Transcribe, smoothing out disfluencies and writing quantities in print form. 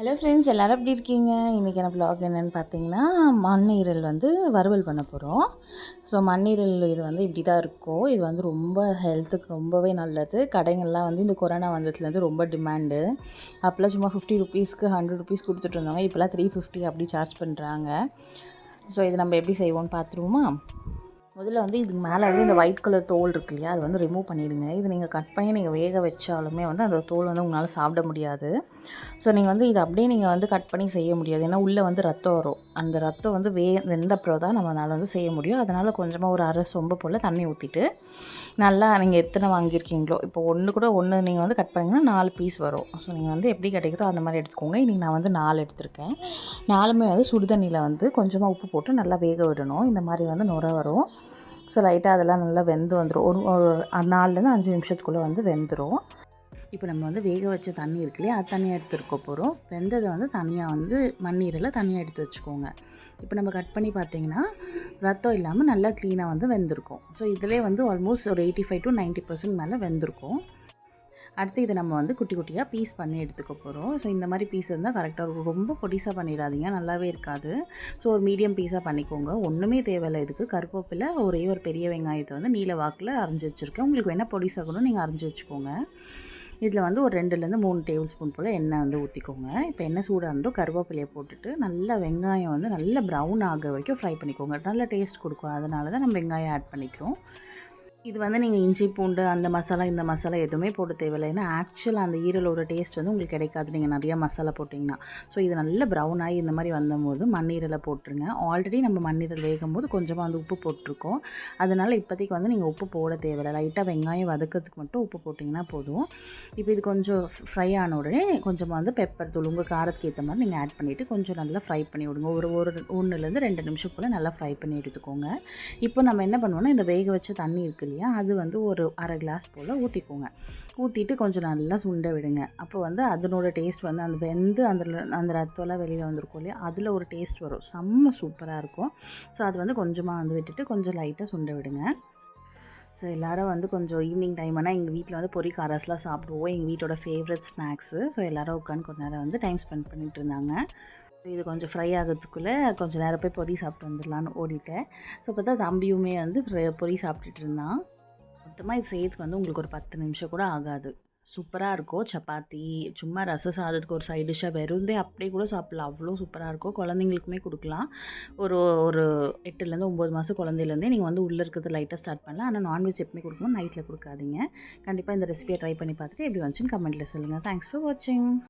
Hello friends, எல்லோரும் எப்படி இருக்கீங்க? இன்றைக்கான வ்ளாக் என்னென்னு பார்த்தீங்கன்னா, மண்ணீரல் வறுவல் பண்ண போகிறோம். ஸோ மண்ணீரல் இது இப்படி தான் இருக்கும். இது ரொம்ப ஹெல்த்துக்கு ரொம்பவே நல்லது. கடைகள்லாம் இந்த கொரோனா வந்ததுலேருந்து ரொம்ப டிமாண்டு. அப்போல்லாம் சும்மா 50 ருபீஸ்க்கு 100 ருபீஸ் கொடுத்துட்டு இருந்தாங்க. இப்போலாம் 350 அப்படி சார்ஜ் பண்ணுறாங்க. ஸோ இது நம்ம எப்படி செய்வோம்னு பார்த்துருவோமா? முதல்ல இதுக்கு மேலே இந்த ஒயிட் கலர் தோல் இருக்கு இல்லையா, அது ரிமூவ் பண்ணிவிடுங்க. இது நீங்கள் கட் பண்ணி நீங்கள் வேக வச்சாலுமே அந்த தோல் உங்களால் சாப்பிட முடியாது. ஸோ நீங்கள் இது அப்படியே நீங்கள் கட் பண்ணி செய்ய முடியாது. ஏன்னா உள்ளே ரத்தம் வரும். அந்த ரத்தம் வெந்த அப்புறம் தான் நம்மளால் செய்ய முடியும். அதனால் கொஞ்சமாக ஒரு அரை சொம்பு போல் தண்ணி ஊற்றிட்டு நல்லா நீங்கள் எத்தனை வாங்கியிருக்கீங்களோ, இப்போ ஒன்று நீங்கள் கட் பண்ணிங்கன்னா 4 பீஸ் வரும். ஸோ நீங்கள் எப்படி கிடைக்குதோ அந்த மாதிரி எடுத்துக்கோங்க. இன்றைக்கி நான் 4 எடுத்திருக்கேன். 4மே சுடுதண்ணியில் கொஞ்சமாக உப்பு போட்டு நல்லா வேக விடணும். இந்த மாதிரி நுரை வரும். ஸோ லைட்டாக அதெல்லாம் நல்லா வெந்து வந்துடும். ஒரு 4லேருந்து 5 நிமிஷத்துக்குள்ளே வெந்துடும். இப்போ நம்ம வேக வச்ச தண்ணி இருக்கு இல்லையா, அது தனியாக எடுத்துருக்க போகிறோம். வெந்ததை தனியாக மண்ணீரலை தனியாக எடுத்து வச்சுக்கோங்க. இப்போ நம்ம கட் பண்ணி பார்த்தீங்கன்னா ரத்தம் இல்லாமல் நல்லா க்ளீனாக வெந்திருக்கும். ஸோ இதிலே ஆல்மோஸ்ட் ஒரு 85 to 90% மேலே வெந்திருக்கும். அடுத்து இதை நம்ம குட்டி குட்டியாக பீஸ் பண்ணி எடுத்துக்க போகிறோம். ஸோ இந்த மாதிரி பீஸ் இருந்தால் கரெக்டாக இருக்கும். ரொம்ப பொடிசாக பண்ணிடாதீங்க, நல்லாவே இருக்காது. ஸோ ஒரு மீடியம் பீஸாக பண்ணிக்கோங்க. ஒன்றுமே தேவையில்லை இதுக்கு. கருவேப்பிலை, ஒரே ஒரு பெரிய வெங்காயத்தை நீல வாக்கில் அரைஞ்சி வச்சுருக்கேன். உங்களுக்கு வேணால் பொடிசாக கூட நீங்கள் அரைஞ்சி வச்சுக்கோங்க. இதில் ஒரு 2லேருந்து 3 டேபிள் ஸ்பூன் போல் எண்ணெய் ஊற்றிக்கோங்க. இப்போ எண்ணெய் சூடாக இருந்தோ கருவேப்பிலையை போட்டுட்டு நல்லா வெங்காயம் நல்லா ப்ரௌன் ஆக வரைக்கும் ஃப்ரை பண்ணிக்கோங்க. நல்லா டேஸ்ட் கொடுக்கும். அதனால தான் நம்ம வெங்காயம் ஆட் பண்ணிக்கிறோம். இது நீங்கள் இஞ்சி பூண்டு அந்த மசாலா இந்த மசாலா எதுவுமே போட தேவையில்லை. ஏன்னா ஆக்சுவலாக அந்த ஈரலோட டேஸ்ட் உங்களுக்கு கிடைக்காது நீங்கள் நிறையா மசாலா போட்டிங்கன்னா. ஸோ இது நல்ல ப்ரௌன் ஆகி இந்த மாதிரி வந்தபோது மண்ணீரலை போட்டுருங்க. ஆல்ரெடி நம்ம மண்ணீரல் வேகும் போது கொஞ்சமாக உப்பு போட்டிருக்கோம். அதனால் இப்போதைக்கு நீங்கள் உப்பு போட தேவையில்லை. லைட்டாக வெங்காயம் வதக்கிறதுக்கு மட்டும் உப்பு போட்டிங்கன்னா போதும். இப்போ இது கொஞ்சம் ஃப்ரை ஆன உடனே கொஞ்சமாக பெப்பர் தூள் உங்கள் காரத்துக்கு ஏற்ற மாதிரி நீங்கள் ஆட் பண்ணிவிட்டு கொஞ்சம் நல்லா ஃப்ரை பண்ணி விடுங்க. ஒரு 1லேருந்து 2 நிமிஷம் போல் நல்லா ஃப்ரை பண்ணி எடுத்துக்கோங்க. இப்போ நம்ம என்ன பண்ணுவோம்னா, இந்த வேக வச்ச தண்ணி இருக்குது இல்லையா, அது ஒரு அரை கிளாஸ் போல் ஊற்றிக்கோங்க. ஊற்றிட்டு கொஞ்சம் நல்லா சுண்ட விடுங்க. அப்போ அதனோட டேஸ்ட் அந்த வெந்து அந்த ரத்தம்லாம் வெளியில் வந்திருக்கும் இல்லையா, அதில் ஒரு டேஸ்ட் வரும். செம்ம சூப்பராக இருக்கும். ஸோ அது கொஞ்சமாக விட்டுட்டு கொஞ்சம் லைட்டாக சுண்ட விடுங்க. ஸோ எல்லோரும் கொஞ்சம் ஈவினிங் டைம் ஆனால் எங்கள் வீட்டில் பொரி காராஸ்லாம் சாப்பிடுவோம். எங்கள் வீட்டோட ஃபேவரட் ஸ்நாக்ஸு. ஸோ எல்லோரும் உட்காந்து கொஞ்ச நேரம் டைம் ஸ்பெண்ட் பண்ணிகிட்டு இருந்தாங்க. இது கொஞ்சம் ஃப்ரை ஆகிறதுக்குள்ளே கொஞ்சம் நேரம் போய் பொரி சாப்பிட்டு வந்துடலான்னு ஓடிட்டேன். ஸோ பார்த்தா தம்பியுமே பொரி சாப்பிட்டுட்டு இருந்தான். மொத்தமாக இது செய்யறதுக்கு உங்களுக்கு ஒரு 10 நிமிஷம் கூட ஆகாது. சூப்பராக இருக்கும். சப்பாத்தி, சும்மா ரச சாதத்துக்கு ஒரு சைட் டிஷ்ஷாக வெறுந்தே அப்படியே கூட சாப்பிட்லாம். அவ்வளோ சூப்பராக இருக்கும். குழந்தைங்களுக்குமே கொடுக்கலாம். ஒரு ஒரு 8லேருந்து 9 மாதம் குழந்தையிலேருந்தே நீங்கள் உள்ளே இருக்கிறது லைட்டாக ஸ்டார்ட் பண்ணலாம். ஆனால் நான்வெஜ் எப்பவுமே கொடுக்கணும், நைட்டில் கொடுக்காதீங்க. கண்டிப்பாக இந்த ரெசிபியை ட்ரை பண்ணி பார்த்துட்டு எப்படி வந்துச்சுன்னு கமெண்ட்டில் சொல்லுங்கள். தேங்க்ஸ் ஃபார் வாட்சிங்.